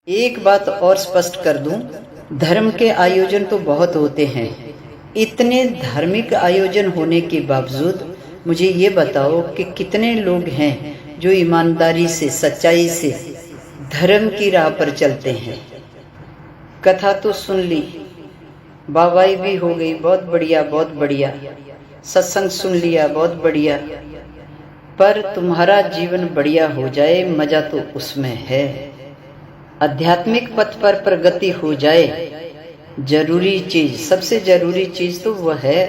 एक बात और स्पष्ट कर दूं, धर्म के आयोजन तो बहुत होते हैं। इतने धार्मिक आयोजन होने के बावजूद मुझे ये बताओ कि कितने लोग हैं जो ईमानदारी से, सच्चाई से धर्म की राह पर चलते हैं। कथा तो सुन ली, वाहवाही भी हो गई, बहुत बढ़िया बहुत बढ़िया, सत्संग सुन लिया, बहुत बढ़िया, पर तुम्हारा जीवन बढ़िया हो जाए, मजा तो उसमें है। आध्यात्मिक पथ पर प्रगति हो जाए, जरूरी चीज, सबसे जरूरी चीज तो वह है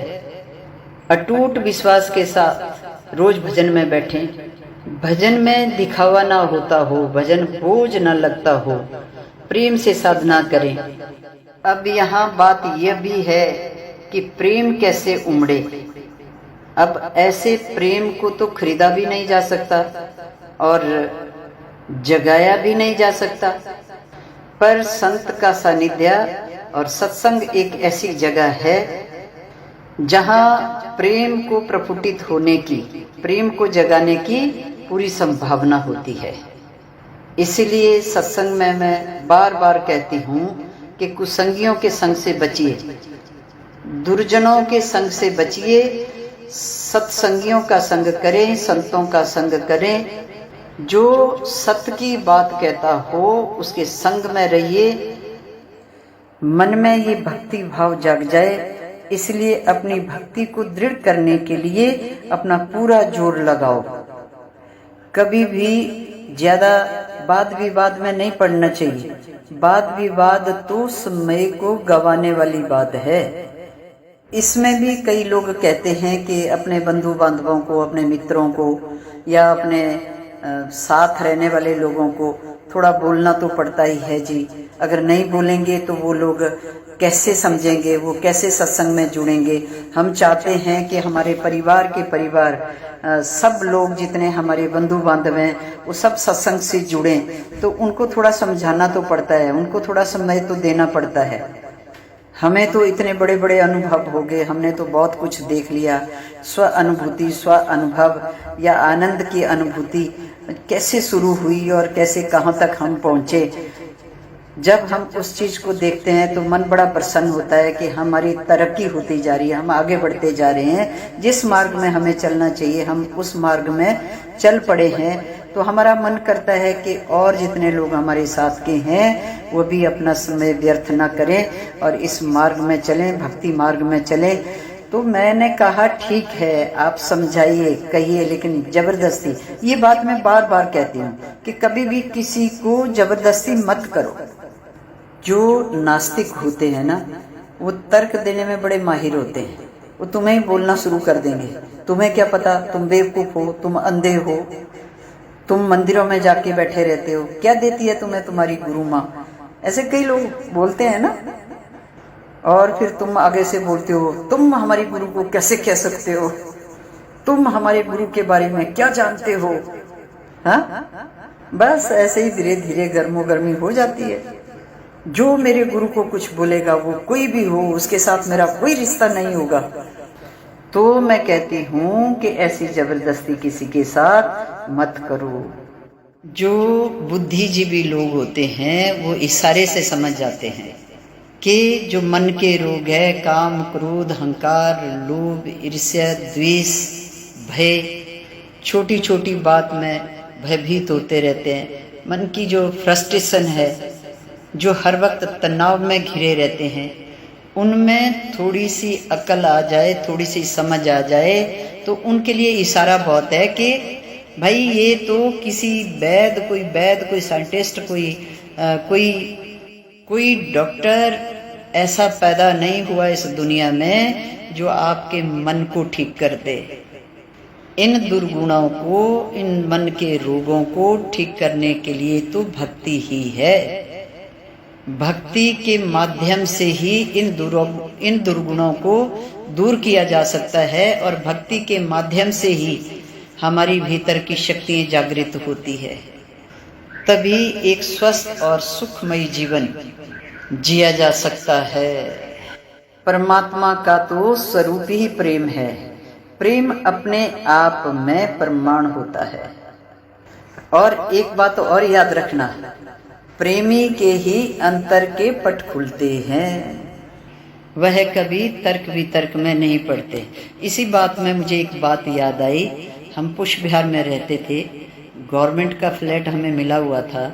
अटूट विश्वास के साथ रोज भजन में बैठें। भजन में दिखावा ना होता हो, भजन बोझ ना लगता हो, प्रेम से साधना करें। अब यहाँ बात यह भी है कि प्रेम कैसे उमड़े। अब ऐसे प्रेम को तो खरीदा भी नहीं जा सकता और जगाया भी नहीं जा सकता, पर संत का सानिध्य और सत्संग एक ऐसी जगह है जहाँ प्रेम को प्रफुल्लित होने की, प्रेम को जगाने की पूरी संभावना होती है। इसलिए सत्संग में मैं बार बार कहती हूँ कि कुसंगियों के संग से बचिए, दुर्जनों के संग से बचिए, सत्संगियों का संग करें, संतों का संग करें। जो सत्य की बात कहता हो उसके संग में रहिए, मन में ये भक्ति भाव जाग जाए। इसलिए अपनी भक्ति को दृढ़ करने के लिए अपना पूरा जोर लगाओ। कभी भी ज्यादा वाद विवाद में नहीं पड़ना चाहिए। वाद विवाद तो समय को गंवाने वाली बात है। इसमें भी कई लोग कहते हैं कि अपने बंधु बांधवों को, अपने मित्रों को या अपने साथ रहने वाले लोगों को थोड़ा बोलना तो पड़ता ही है जी। अगर नहीं बोलेंगे तो वो लोग कैसे समझेंगे, वो कैसे सत्संग में जुड़ेंगे। हम चाहते हैं कि हमारे परिवार के परिवार सब लोग, जितने हमारे बंधु बांधव हैं, वो सब सत्संग से जुड़ें, तो उनको थोड़ा समझाना तो पड़ता है, उनको थोड़ा समय तो देना पड़ता है। हमें तो इतने बड़े बड़े अनुभव हो गए, हमने तो बहुत कुछ देख लिया। स्व अनुभूति, स्व अनुभव या आनंद की अनुभूति कैसे शुरू हुई और कैसे कहाँ तक हम पहुँचे। जब हम उस चीज को देखते हैं तो मन बड़ा प्रसन्न होता है कि हमारी तरक्की होती जा रही है, हम आगे बढ़ते जा रहे हैं। जिस मार्ग में हमें चलना चाहिए हम उस मार्ग में चल पड़े हैं। तो हमारा मन करता है कि और जितने लोग हमारे साथ के हैं वो भी अपना समय व्यर्थ ना करें और इस मार्ग में चलें, भक्ति मार्ग में चलें। तो मैंने कहा ठीक है, आप समझाइए, कहिए, लेकिन जबरदस्ती, ये बात मैं बार बार कहती हूँ कि कभी भी किसी को जबरदस्ती मत करो। जो नास्तिक होते हैं ना, वो तर्क देने में बड़े माहिर होते हैं। वो तुम्हें ही बोलना शुरू कर देंगे, तुम्हें क्या पता, तुम बेवकूफ हो, तुम अंधे हो, तुम मंदिरों में जाके बैठे रहते हो, क्या देती है तुम्हें तुम्हारी गुरु माँ। ऐसे कई लोग बोलते हैं ना। और फिर तुम आगे से बोलते हो, तुम हमारी गुरु को कैसे कह सकते हो, तुम हमारे गुरु के बारे में क्या जानते हो। हाँ, बस ऐसे ही धीरे धीरे गर्मो गर्मी हो जाती है। जो मेरे गुरु को कुछ बोलेगा, वो कोई भी हो, उसके साथ मेरा कोई रिश्ता नहीं होगा। तो मैं कहती हूँ कि ऐसी जबरदस्ती किसी के साथ मत करो। जो बुद्धिजीवी लोग होते हैं वो इशारे से समझ जाते हैं कि जो मन के रोग है, काम, क्रोध, अहंकार, लोभ, ईर्ष्या, द्वेष, भय, छोटी छोटी बात में भयभीत होते रहते हैं। मन की जो फ्रस्ट्रेशन है, जो हर वक्त तनाव में घिरे रहते हैं, उनमें थोड़ी सी अकल आ जाए, थोड़ी सी समझ आ जाए, तो उनके लिए इशारा बहुत है कि भाई ये तो किसी वैद, कोई साइंटिस्ट, कोई डॉक्टर ऐसा पैदा नहीं हुआ इस दुनिया में जो आपके मन को ठीक कर दे। इन दुर्गुणों को, इन मन के रोगों को ठीक करने के लिए तो भक्ति ही है। भक्ति के माध्यम से ही इन दुर्गुणों को दूर किया जा सकता है और भक्ति के माध्यम से ही हमारी भीतर की शक्तियाँ जागृत होती है। तभी एक स्वस्थ और सुखमय जीवन जिया जा सकता है। परमात्मा का तो स्वरूप ही प्रेम है। प्रेम अपने आप में प्रमाण होता है। और एक बात और याद रखना प्रेमी के ही अंतर के पट खुलते हैं, वह कभी तर्क वितर्क में नहीं पड़ते। इसी बात में मुझे एक बात याद आई। हम पुष्प विहार में रहते थे, गवर्नमेंट का फ्लैट हमें मिला हुआ था,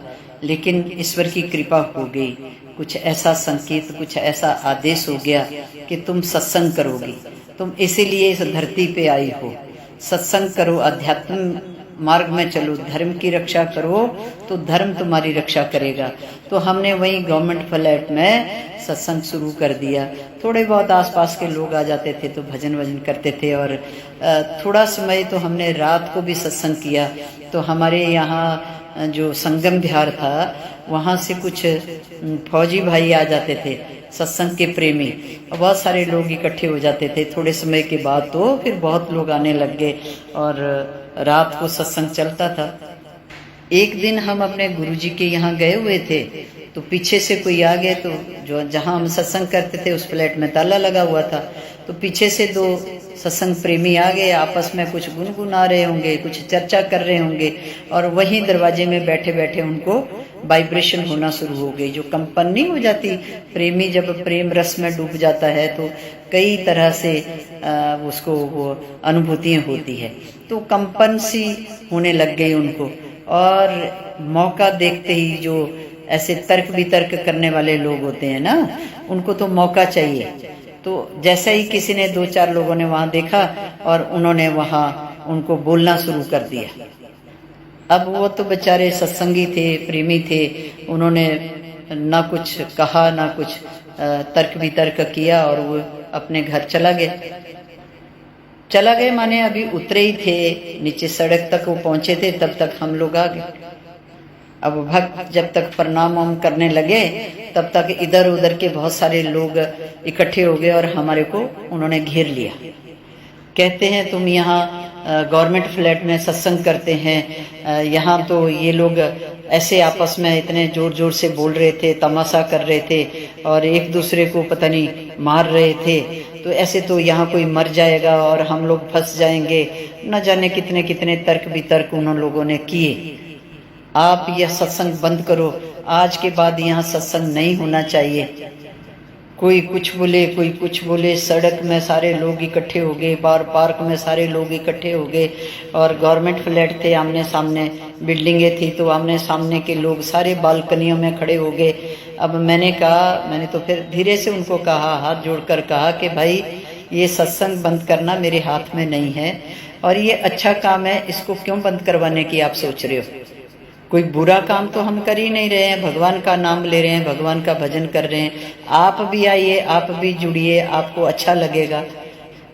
लेकिन ईश्वर की कृपा हो गई, कुछ ऐसा संकेत, कुछ ऐसा आदेश हो गया कि तुम सत्संग करोगी, तुम इसीलिए इस धरती पे आई हो, सत्संग करो, अध्यात्म मार्ग में चलो, धर्म की रक्षा करो तो धर्म तुम्हारी रक्षा करेगा। तो हमने वहीं गवर्नमेंट फ्लैट में सत्संग शुरू कर दिया। थोड़े बहुत आसपास के लोग आ जाते थे तो भजन वजन करते थे, और थोड़ा समय तो हमने रात को भी सत्संग किया। तो हमारे यहाँ जो संगम विहार था, वहाँ से कुछ फौजी भाई आ जाते थे, सत्संग के प्रेमी, बहुत सारे लोग इकट्ठे हो जाते थे। थोड़े समय के बाद तो फिर बहुत लोग आने लग गए और रात को सत्संग चलता था। एक दिन हम अपने गुरुजी के यहाँ गए हुए थे, तो पीछे से कोई आ गए, तो जो जहाँ हम सत्संग करते थे उस फ्लैट में ताला लगा हुआ था, तो पीछे से दो सत्संग प्रेमी आ गए, आपस में कुछ गुनगुना रहे होंगे, कुछ चर्चा कर रहे होंगे, और वहीं दरवाजे में बैठे बैठे उनको वाइब्रेशन होना शुरू हो गई, जो कंपन नहीं हो जाती। प्रेमी जब प्रेम रस में डूब जाता है तो कई तरह से उसको वो अनुभूतियाँ होती है, तो कंपन सी होने लग गई उनको। और मौका देखते ही जो ऐसे तर्क वितर्क करने वाले लोग होते हैं ना, उनको तो मौका चाहिए। तो जैसे ही किसी ने, दो चार लोगों ने वहां देखा और उन्होंने वहां उनको बोलना शुरू कर दिया। अब वो तो बेचारे सत्संगी थे, प्रेमी थे, उन्होंने ना कुछ कहा ना कुछ तर्क वितर्क किया और वो अपने घर चला गए माने अभी उतरे ही थे, नीचे सड़क तक वो पहुंचे थे, तब तक हम लोग आ गए। अब भक्त जब तक प्रणाम वाम करने लगे, तब तक इधर उधर के बहुत सारे लोग इकट्ठे हो गए और हमारे को उन्होंने घेर लिया। कहते हैं तुम यहाँ गवर्नमेंट फ्लैट में सत्संग करते हैं, यहाँ तो ये लोग ऐसे आपस में इतने जोर जोर से बोल रहे थे, तमाशा कर रहे थे और एक दूसरे को पता नहीं मार रहे थे, तो ऐसे तो यहाँ कोई मर जाएगा और हम लोग फंस जाएंगे। न जाने कितने कितने तर्क वितर्क उन लोगों ने किए। आप यह सत्संग बंद करो, आज के बाद यहाँ सत्संग नहीं होना चाहिए। कोई कुछ बोले, कोई कुछ बोले, सड़क में सारे लोग इकट्ठे हो गए, बार पार्क में सारे लोग इकट्ठे हो गए, और गवर्नमेंट फ्लैट थे, आमने सामने बिल्डिंगें थी, तो आमने सामने के लोग सारे बालकनियों में खड़े हो गए। अब मैंने तो फिर धीरे से उनको कहा, हाथ जोड़कर कहा कि भाई ये सत्संग बंद करना मेरे हाथ में नहीं है, और ये अच्छा काम है, इसको क्यों बंद करवाने की आप सोच रहे हो? कोई बुरा काम तो हम कर ही नहीं रहे हैं, भगवान का नाम ले रहे हैं, भगवान का भजन कर रहे हैं। आप भी आइए, आप भी जुड़िए, आपको अच्छा लगेगा,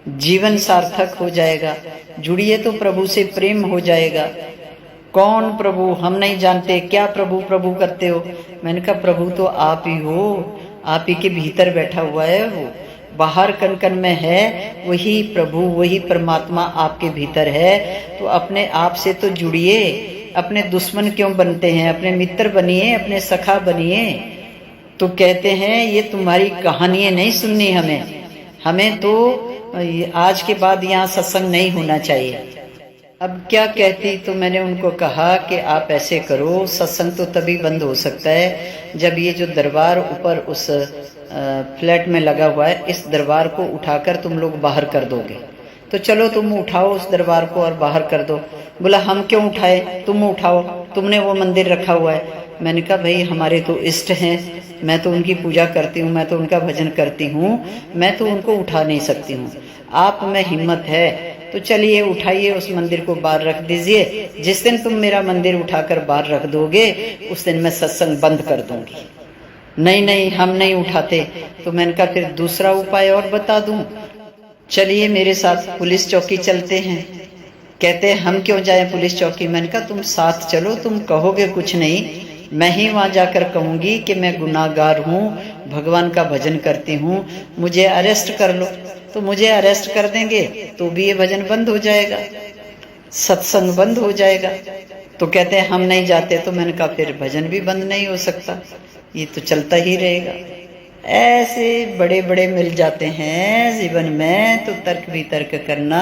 जीवन सार्थक हो जाएगा। जुड़िए तो प्रभु से प्रेम हो जाएगा। कौन प्रभु हम नहीं जानते, क्या प्रभु प्रभु करते हो? मैंने कहा प्रभु तो आप ही हो, आप ही के भीतर बैठा हुआ है, वो बाहर कण कण में है, वही प्रभु, वही परमात्मा आपके भीतर है। तो अपने आप से तो जुड़िए, अपने दुश्मन क्यों बनते हैं? अपने मित्र बनिए, अपने सखा बनिए। तो कहते हैं ये तुम्हारी कहानियां नहीं सुननी, हमें तो आज के बाद यहाँ सत्संग नहीं होना चाहिए। अब क्या कहती? तो मैंने उनको कहा कि आप ऐसे करो, सत्संग तो तभी बंद हो सकता है जब ये जो दरबार ऊपर उस फ्लैट में लगा हुआ है, इस दरबार को उठाकर तुम लोग बाहर कर दोगे। तो चलो तुम उठाओ उस दरबार को और बाहर कर दो। बोला हम क्यों उठाए, तुम उठाओ, तुमने वो मंदिर रखा हुआ है। मैंने कहा भाई हमारे तो इष्ट हैं, मैं तो उनकी पूजा करती हूँ, मैं तो उनका भजन करती हूँ, मैं तो उनको उठा नहीं सकती हूँ। आप में हिम्मत है तो चलिए उठाइए, उस मंदिर को बाहर रख दीजिए। जिस दिन तुम मेरा मंदिर उठाकर बाहर रख दोगे, उस दिन मैं सत्संग बंद कर दूंगी। नहीं हम नहीं उठाते। तो मैंने कहा फिर दूसरा उपाय और बता दूं, चलिए मेरे साथ पुलिस चौकी चलते हैं। कहते हैं हम क्यों जाएं पुलिस चौकी? मैंने कहा तुम साथ चलो, तुम कहोगे कुछ नहीं, मैं ही वहां जाकर कहूंगी कि मैं गुनाहगार हूँ, भगवान का भजन करती हूँ, मुझे अरेस्ट कर लो। तो मुझे अरेस्ट कर देंगे तो भी ये भजन बंद हो जाएगा, सत्संग बंद हो जाएगा। तो कहते हैं हम नहीं जाते। तो मैंने कहा फिर भजन भी बंद नहीं हो सकता, ये तो चलता ही रहेगा। ऐसे बड़े बड़े मिल जाते हैं जीवन में, तो तर्क वितर्क करना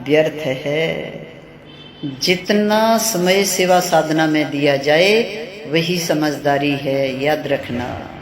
व्यर्थ है। जितना समय सेवा साधना में दिया जाए वही समझदारी है, याद रखना।